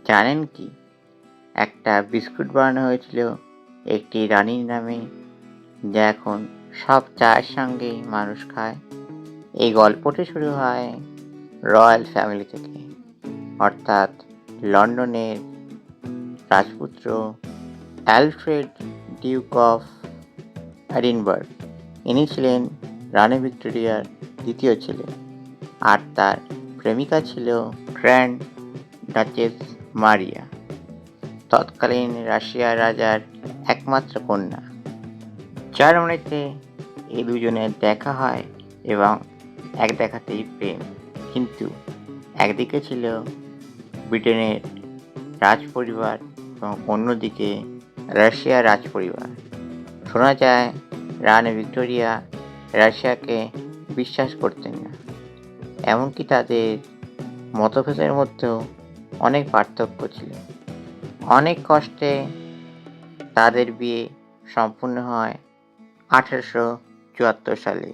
জানেন কি? একটা বিস্কুট বানানো হয়েছিল একটি রানীর নামে, যা এখন সব চায়ের সঙ্গেই মানুষ খায়। এই গল্পটি শুরু হয় রয়্যাল ফ্যামিলি থেকে, অর্থাৎ লন্ডনের রাজপুত্র অ্যালফ্রেড ডিউক অফ এডিনবার্গ। ইনি ছিলেন রানী ভিক্টোরিয়ার দ্বিতীয় ছেলে, আর তার প্রেমিকা ছিল গ্র্যান্ড ডাচেস মারিয়া, তৎকালীন রাশিয়ার রাজার একমাত্র কন্যা। জার্মানিতে এই দুজনের দেখা হয় এবং এক দেখাতেই প্রেম। কিন্তু একদিকে ছিল ব্রিটেনের রাজপরিবার এবং অন্যদিকে রাশিয়ার রাজপরিবার। শোনা যায় রানী ভিক্টোরিয়া রাশিয়াকে বিশ্বাস করতেন না, এমনকি তাদের মতভেদের মধ্যেও অনেক পার্থক্য ছিল। অনেক কষ্টে তাদের বিয়ে সম্পূর্ণ হয় 1874 সালে।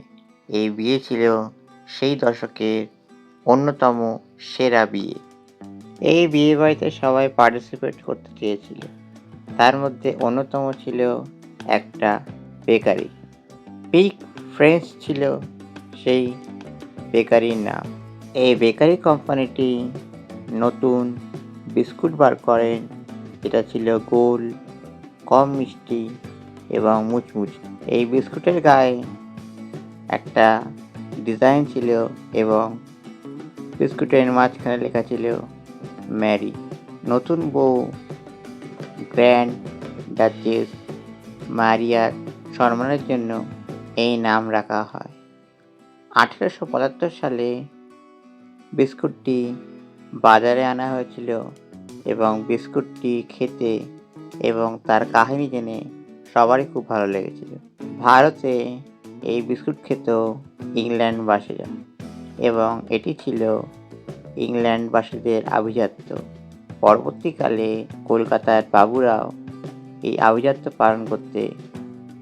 এই বিয়ে ছিল সেই দশকের অন্যতম সেরা বিয়ে। এই বিয়ে বাড়িতে সবাই পার্টিসিপেট করতে চেয়েছিল। তার মধ্যে অন্যতম ছিল একটা বেকারি। পিক ফ্রেঞ্চ ছিল সেই বেকারির নাম। এই বেকারি কোম্পানিটি নতুন বিস্কুট বার করেন, যেটা ছিল গোল, কম মিষ্টি এবং মুচমুচে। এই বিস্কুটের গায়ে একটা ডিজাইন ছিল এবং বিস্কুটের মাঝখানে লেখা ছিল ম্যারি। নতুন বউ গ্র্যান্ড ডাচেস মারিয়ার সম্মানের জন্য এই নাম রাখা হয়। 1875 সালে বিস্কুটটি বাজারে আনা হয়েছিল এবং বিস্কুটটি খেতে এবং তার কাহিনী জেনে সবারই খুব ভালো লেগেছিল। ভারতে এই বিস্কুট খেত ইংল্যান্ডবাসীরা এবং এটি ছিল ইংল্যান্ডবাসীদের আভিজাত্য। পরবর্তীকালে কলকাতার বাবুরাও এই আভিজাত্য পালন করতে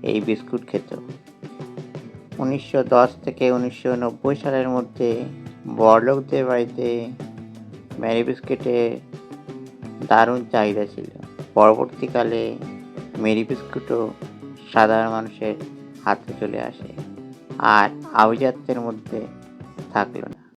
এই বিস্কুট খেত। 1910 থেকে 1990 সালের মধ্যে বড়লোকদের বাড়িতে ম্যারি বিস্কুটের দারুণ চাহিদা ছিল। পরবর্তীকালে মেরি বিস্কুটও সাধারণ মানুষের হাতে চলে আসে আর আভিজাত্যের মধ্যে থাকলো না।